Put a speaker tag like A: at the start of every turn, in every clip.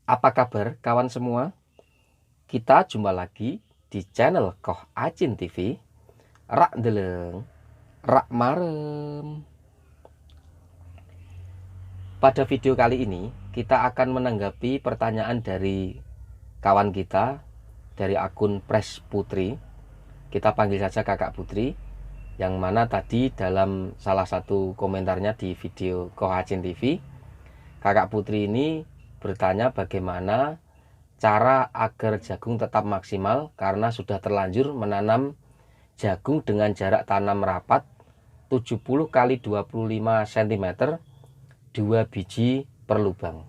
A: Apa kabar kawan semua? Kita jumpa lagi di channel Koh Acin TV. Rak deleng, rak marem. Pada video kali ini kita akan menanggapi pertanyaan dari kawan kita dari akun Pres Putri. Kita panggil saja Kakak Putri, yang mana tadi dalam salah satu komentarnya di video Koh Acin TV, Kakak Putri ini bertanya bagaimana cara agar jagung tetap maksimal karena sudah terlanjur menanam jagung dengan jarak tanam rapat 70 kali 25 cm, 2 biji per lubang.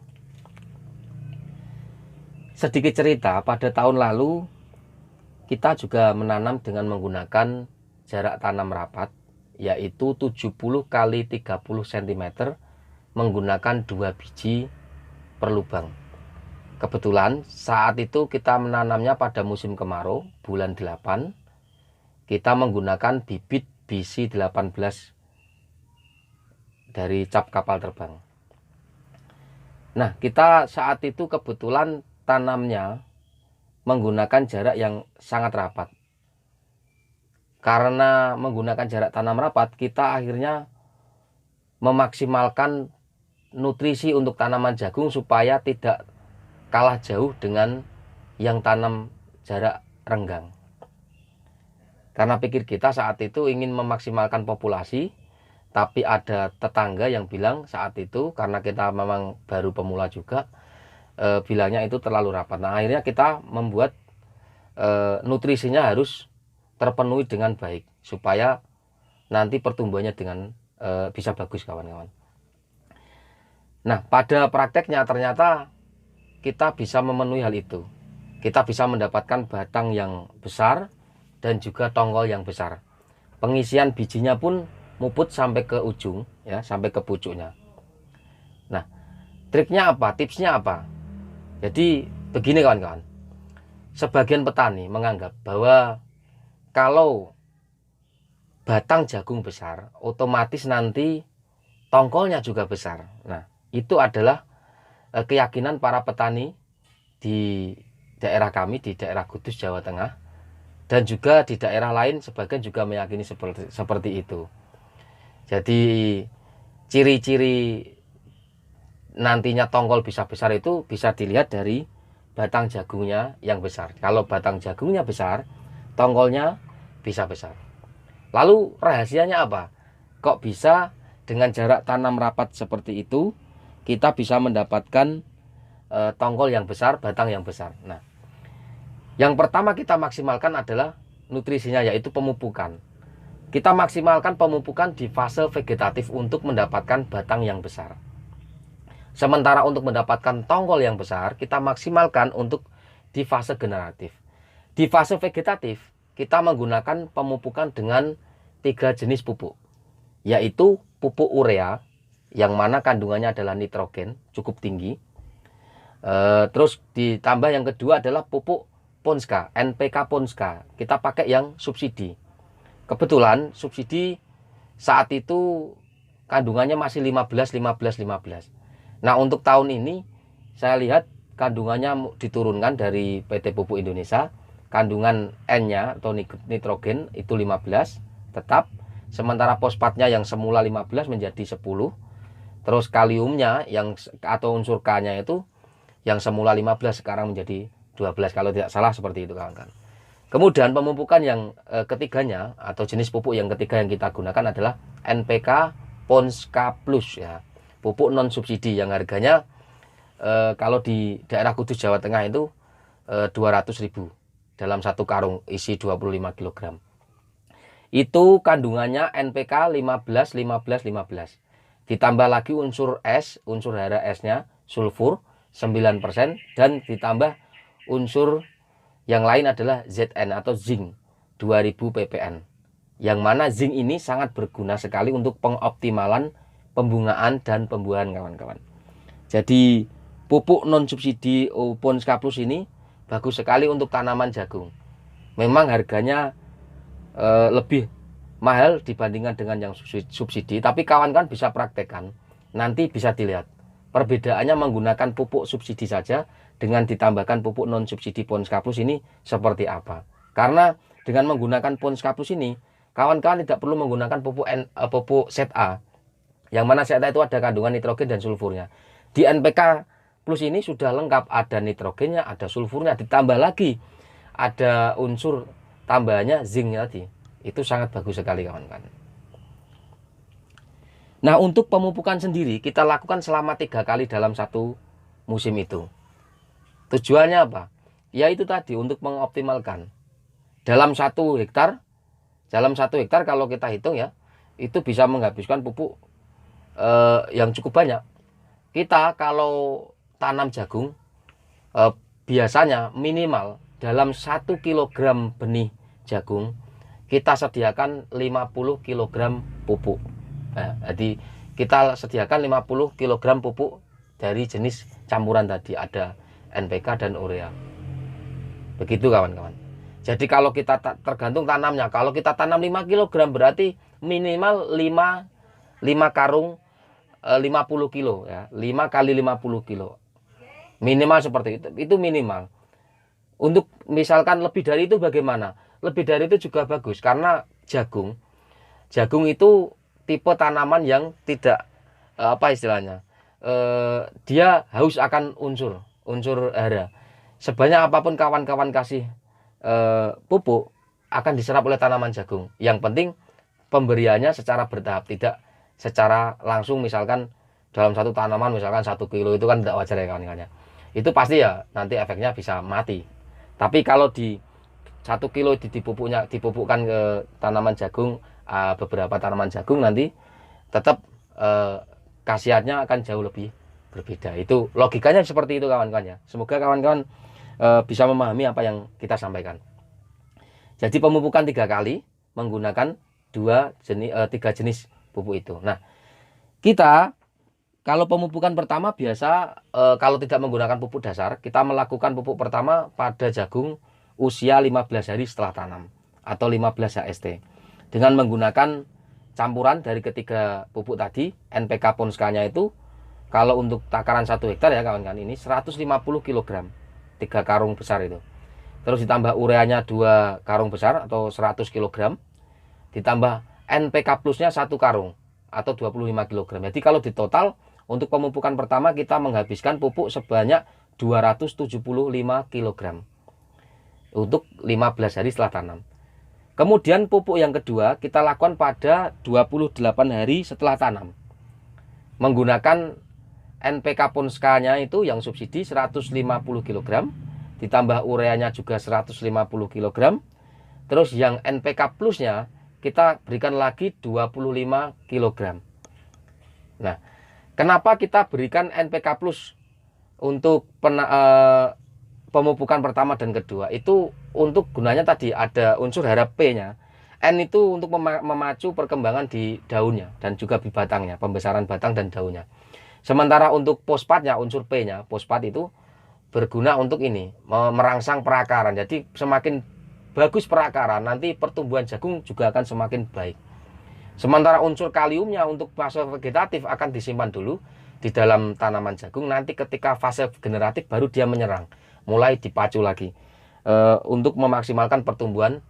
A: Sedikit cerita, pada tahun lalu kita juga menanam dengan menggunakan jarak tanam rapat, yaitu 70 kali 30 cm menggunakan 2 biji per lubang. Kebetulan saat itu kita menanamnya pada musim kemarau, bulan 8. Kita menggunakan bibit BC18 dari cap kapal terbang. Nah, kita saat itu kebetulan tanamnya menggunakan jarak yang sangat rapat. Karena menggunakan jarak tanam rapat, kita akhirnya memaksimalkan nutrisi untuk tanaman jagung supaya tidak kalah jauh dengan yang tanam jarak renggang. Karena pikir kita saat itu ingin memaksimalkan populasi, tapi ada tetangga yang bilang saat itu, karena kita memang baru pemula juga, bilangnya itu terlalu rapat. Nah, akhirnya kita membuat nutrisinya harus terpenuhi dengan baik supaya nanti pertumbuhannya dengan bisa bagus, kawan-kawan. Nah, pada prakteknya ternyata kita bisa memenuhi hal itu. Kita bisa mendapatkan batang yang besar dan juga tongkol yang besar. Pengisian bijinya pun muput sampai ke ujung, ya, sampai ke pucuknya. Nah, triknya apa? Tipsnya apa? Jadi begini kawan-kawan. Sebagian petani menganggap bahwa kalau batang jagung besar, otomatis nanti tongkolnya juga besar. Nah, itu adalah keyakinan para petani di daerah kami, di daerah Kudus, Jawa Tengah, dan juga di daerah lain sebagian juga meyakini seperti itu. Jadi ciri-ciri nantinya tongkol bisa besar itu bisa dilihat dari batang jagungnya yang besar. Kalau batang jagungnya besar, tongkolnya bisa besar. Lalu rahasianya apa? Kok bisa dengan jarak tanam rapat seperti itu kita bisa mendapatkan tongkol yang besar, batang yang besar? Nah, yang pertama kita maksimalkan adalah nutrisinya, yaitu pemupukan. Kita maksimalkan pemupukan di fase vegetatif untuk mendapatkan batang yang besar. Sementara untuk mendapatkan tongkol yang besar, kita maksimalkan untuk di fase generatif. Di fase vegetatif, kita menggunakan pemupukan dengan 3 jenis pupuk, yaitu pupuk urea, yang mana kandungannya adalah nitrogen, cukup tinggi. Terus ditambah yang kedua adalah pupuk Ponska, NPK Ponska. Kita pakai yang subsidi. Kebetulan subsidi saat itu kandungannya masih 15. Nah, untuk tahun ini saya lihat kandungannya diturunkan dari PT Pupuk Indonesia. Kandungan N-nya atau nitrogen itu 15 tetap. Sementara fosfatnya yang semula 15 menjadi 10. Terus kaliumnya yang atau unsur K-nya itu yang semula 15 sekarang menjadi 12, kalau tidak salah seperti itu, kawan-kawan. Kemudian pemupukan yang ketiganya atau jenis pupuk yang ketiga yang kita gunakan adalah NPK Ponska Plus, ya. Pupuk non subsidi yang harganya kalau di daerah Kudus, Jawa Tengah itu 200.000 dalam satu karung isi 25 kg. Itu kandungannya NPK 15. Ditambah lagi unsur S, unsur hara S-nya, sulfur 9%, dan ditambah unsur yang lain adalah Zn atau zinc 2000 ppn. Yang mana zinc ini sangat berguna sekali untuk pengoptimalan pembungaan dan pembuahan, kawan-kawan. Jadi pupuk non subsidi Ponska Plus ini bagus sekali untuk tanaman jagung. Memang harganya lebih mahal dibandingkan dengan yang subsidi, tapi kawan-kawan bisa praktekkan. Nanti bisa dilihat Perbedaannya menggunakan pupuk subsidi saja dengan ditambahkan pupuk non subsidi Ponska Plus ini seperti apa. Karena dengan menggunakan Ponska Plus ini, kawan-kawan tidak perlu menggunakan pupuk Set A. Yang mana Set A itu ada kandungan nitrogen dan sulfurnya. Di NPK Plus ini sudah lengkap, ada nitrogennya, ada sulfurnya, ditambah lagi ada unsur tambahannya zinc tadi. Itu sangat bagus sekali kawan-kawan. Nah, untuk pemupukan sendiri kita lakukan selama 3 kali dalam satu musim itu. Tujuannya apa? Ya itu tadi, untuk mengoptimalkan. Dalam 1 hektar, kalau kita hitung ya, itu bisa menghabiskan pupuk yang cukup banyak. Kita kalau tanam jagung, biasanya minimal dalam 1 kilogram benih jagung kita sediakan 50 kilogram pupuk. Nah, jadi kita sediakan 50 kilogram pupuk dari jenis campuran tadi, ada NPK dan urea. Begitu kawan-kawan. Jadi kalau kita tergantung tanamnya, kalau kita tanam 5 kilogram berarti minimal 5 karung 50 kilo ya, 5 kali 50 kilo. Minimal seperti itu. Itu minimal. Untuk misalkan lebih dari itu bagaimana? Lebih dari itu juga bagus, karena jagung itu tipe tanaman yang tidak apa istilahnya, dia haus akan unsur hara. Sebanyak apapun kawan-kawan kasih pupuk akan diserap oleh tanaman jagung. Yang penting pemberiannya secara bertahap, tidak secara langsung. Misalkan dalam satu tanaman misalkan 1 kilo, itu kan tidak wajar ya kawan-kawan. Itu pasti ya nanti efeknya bisa mati. Tapi kalau di 1 kilo dipupukkan ke tanaman jagung, beberapa tanaman jagung, nanti tetap khasiatnya akan jauh lebih berbeda. Itu logikanya seperti itu kawan-kawan ya. Semoga kawan-kawan bisa memahami apa yang kita sampaikan. Jadi pemupukan 3 kali menggunakan 3 jenis pupuk itu. Nah, kita kalau pemupukan pertama biasa kalau tidak menggunakan pupuk dasar, kita melakukan pupuk pertama pada jagung usia 15 hari setelah tanam atau 15 HST dengan menggunakan campuran dari ketiga pupuk tadi. NPK Ponska-nya itu kalau untuk takaran 1 hektar ya kawan-kawan, ini 150 kg, 3 karung besar itu. Terus ditambah ureanya 2 karung besar atau 100 kg, ditambah NPK Plusnya 1 karung atau 25 kg. Jadi kalau di total untuk pemupukan pertama kita menghabiskan pupuk sebanyak 275 kg untuk 15 hari setelah tanam. Kemudian pupuk yang kedua kita lakukan pada 28 hari setelah tanam. Menggunakan NPK Ponska-nya itu yang subsidi 150 kg, ditambah ureanya juga 150 kg. Terus yang NPK Plusnya kita berikan lagi 25 kg. Nah, kenapa kita berikan NPK Plus untuk pemupukan pertama dan kedua? Itu untuk gunanya tadi ada unsur hara P-nya. N itu untuk memacu perkembangan di daunnya dan juga di batangnya, pembesaran batang dan daunnya. Sementara untuk fosfatnya, unsur P-nya, fosfat itu berguna untuk ini, merangsang perakaran. Jadi semakin bagus perakaran, nanti pertumbuhan jagung juga akan semakin baik. Sementara unsur kaliumnya untuk fase vegetatif akan disimpan dulu di dalam tanaman jagung. Nanti ketika fase generatif baru dia menyerang, mulai dipacu lagi untuk memaksimalkan pertumbuhan,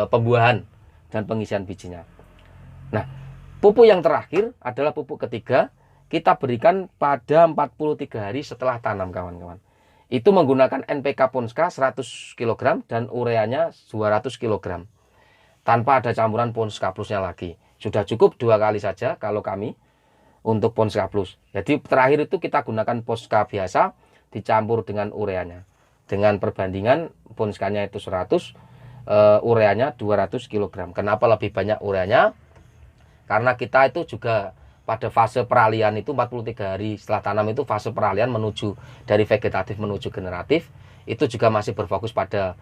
A: pembuahan dan pengisian bijinya. Nah, pupuk yang terakhir adalah pupuk ketiga, kita berikan pada 43 hari setelah tanam kawan-kawan. Itu menggunakan NPK Ponska 100 kg dan ureanya 200 kg. Tanpa ada campuran Ponska Plusnya lagi. Sudah cukup 2 kali saja kalau kami untuk Ponska Plus. Jadi terakhir itu kita gunakan Ponska biasa dicampur dengan ureanya. Dengan perbandingan Ponskanya itu 100, ureanya 200 kg. Kenapa lebih banyak ureanya? Karena kita itu juga pada fase peralihan itu 43 hari setelah tanam itu fase peralihan menuju dari vegetatif menuju generatif. Itu juga masih berfokus pada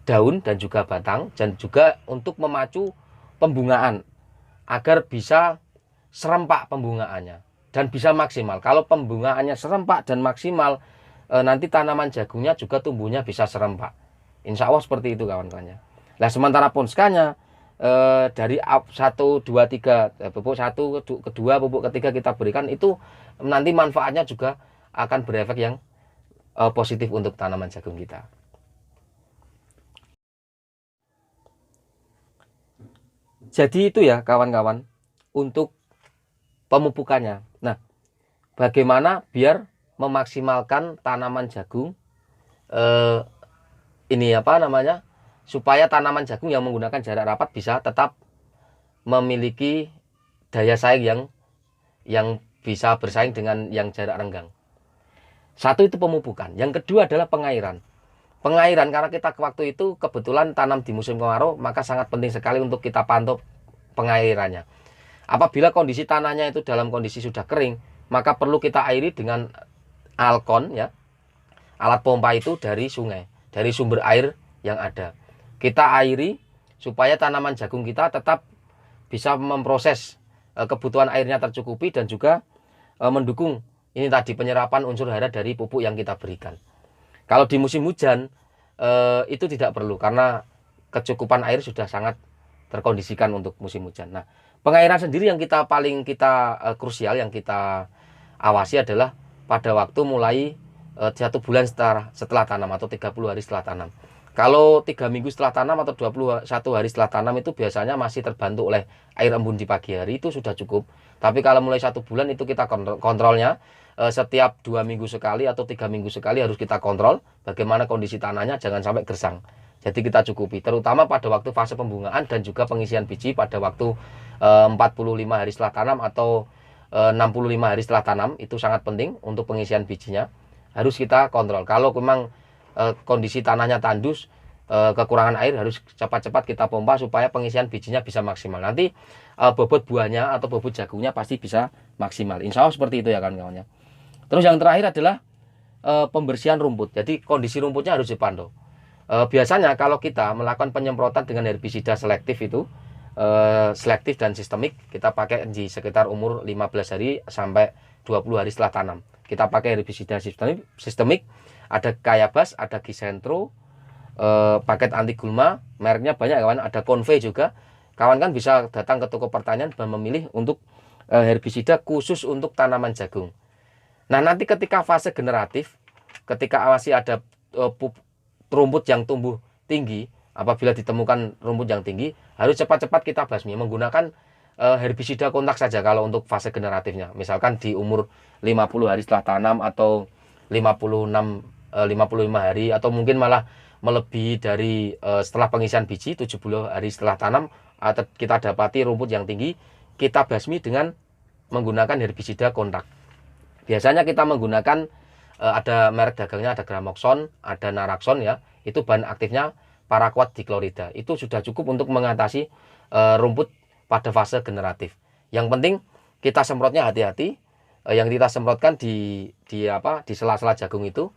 A: daun dan juga batang, dan juga untuk memacu pembungaan agar bisa serempak pembungaannya dan bisa maksimal. Kalau pembungaannya serempak dan maksimal, nanti tanaman jagungnya juga tumbuhnya bisa serempak. Insya Allah seperti itu kawan-kawannya. Nah, sementara Ponskanya dari 1, 2, 3 pupuk 1, kedua, pupuk ketiga kita berikan, itu nanti manfaatnya juga akan berefek yang positif untuk tanaman jagung kita. Jadi itu ya kawan-kawan untuk pemupukannya. Nah, bagaimana biar memaksimalkan tanaman jagung ini apa namanya, supaya tanaman jagung yang menggunakan jarak rapat bisa tetap memiliki daya saing yang bisa bersaing dengan yang jarak renggang. Satu itu pemupukan, yang kedua adalah pengairan. Pengairan karena kita waktu itu kebetulan tanam di musim kemarau, maka sangat penting sekali untuk kita pantau pengairannya. Apabila kondisi tanahnya itu dalam kondisi sudah kering, maka perlu kita airi dengan alkon ya, alat pompa itu dari sungai, dari sumber air yang ada. Kita airi supaya tanaman jagung kita tetap bisa memproses kebutuhan airnya tercukupi dan juga mendukung ini tadi penyerapan unsur hara dari pupuk yang kita berikan. Kalau di musim hujan itu tidak perlu karena kecukupan air sudah sangat terkondisikan untuk musim hujan. Nah, pengairan sendiri yang paling krusial yang kita awasi adalah pada waktu mulai 1 bulan setelah tanam atau 30 hari setelah tanam. Kalau 3 minggu setelah tanam atau 21 hari setelah tanam itu biasanya masih terbantu oleh air embun di pagi hari, itu sudah cukup. Tapi kalau mulai 1 bulan itu kita kontrolnya setiap 2 minggu sekali atau 3 minggu sekali harus kita kontrol bagaimana kondisi tanahnya, jangan sampai gersang. Jadi kita cukupi, terutama pada waktu fase pembungaan dan juga pengisian biji pada waktu 45 hari setelah tanam atau 65 hari setelah tanam, itu sangat penting untuk pengisian bijinya. Harus kita kontrol. Kalau memang kondisi tanahnya tandus, kekurangan air, harus cepat-cepat kita pompa supaya pengisian bijinya bisa maksimal. Nanti bobot buahnya atau bobot jagungnya pasti bisa maksimal. Insya Allah seperti itu ya kawan-kawannya. Terus yang terakhir adalah pembersihan rumput. Jadi kondisi rumputnya harus dipantau. Biasanya kalau kita melakukan penyemprotan dengan herbisida selektif itu, selektif dan sistemik, kita pakai di sekitar umur 15 hari sampai 20 hari setelah tanam. Kita pakai herbisida sistemik, ada Kayabas, ada Gisentro, paket anti gulma, mereknya banyak kawan, ada Conve juga. Kawan kan bisa datang ke toko pertanian dan memilih untuk herbisida khusus untuk tanaman jagung. Nah, nanti ketika fase generatif, ketika masih ada rumput yang tumbuh tinggi, apabila ditemukan rumput yang tinggi, harus cepat-cepat kita basmi menggunakan herbisida kontak saja kalau untuk fase generatifnya. Misalkan di umur 50 hari setelah tanam atau 55 hari atau mungkin malah melebihi dari setelah pengisian biji 70 hari setelah tanam, kita dapati rumput yang tinggi, kita basmi dengan menggunakan herbisida kontak. Biasanya kita menggunakan ada merek dagangnya, ada Gramoxone, ada Naraxon ya. Itu bahan aktifnya paraquat diklorida. Itu sudah cukup untuk mengatasi rumput pada fase generatif. Yang penting kita semprotnya hati-hati. Yang kita semprotkan di sela-sela jagung itu,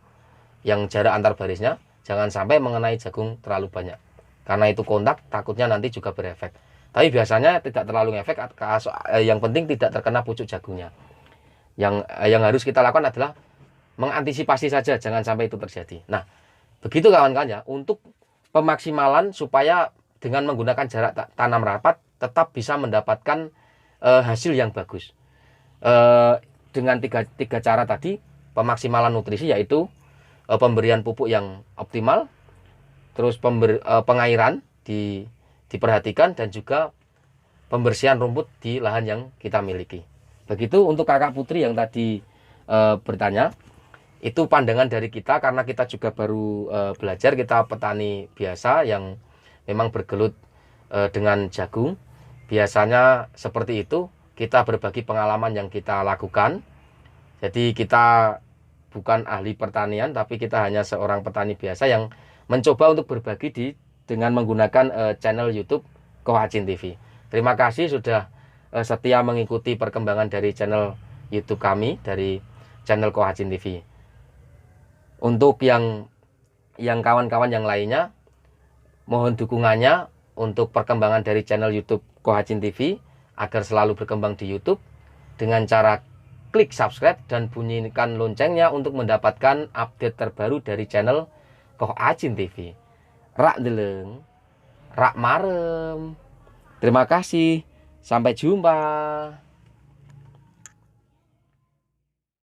A: yang jarak antar barisnya jangan sampai mengenai jagung terlalu banyak. Karena itu kontak, takutnya nanti juga berefek. Tapi biasanya tidak terlalu efek. Yang penting tidak terkena pucuk jagungnya. Yang harus kita lakukan adalah mengantisipasi saja, jangan sampai itu terjadi. Nah, begitu kawan-kawan ya, untuk pemaksimalan supaya dengan menggunakan jarak tanam rapat tetap bisa mendapatkan hasil yang bagus. Dengan tiga cara tadi, pemaksimalan nutrisi yaitu pemberian pupuk yang optimal, terus pengairan diperhatikan, dan juga pembersihan rumput di lahan yang kita miliki. Begitu untuk kakak Putri yang tadi bertanya, itu pandangan dari kita karena kita juga baru belajar, kita petani biasa yang memang bergelut dengan jagung. Biasanya seperti itu, kita berbagi pengalaman yang kita lakukan. Jadi kita bukan ahli pertanian, tapi kita hanya seorang petani biasa yang mencoba untuk berbagi dengan menggunakan channel YouTube Kohacin TV. Terima kasih sudah setia mengikuti perkembangan dari channel YouTube kami, dari channel Kohacin TV. Untuk yang kawan-kawan yang lainnya, mohon dukungannya untuk perkembangan dari channel YouTube Kohacin TV agar selalu berkembang di YouTube dengan cara klik subscribe dan bunyikan loncengnya untuk mendapatkan update terbaru dari channel Kohacin TV. Rak deleng, rak marem. Terima kasih. Sampai jumpa.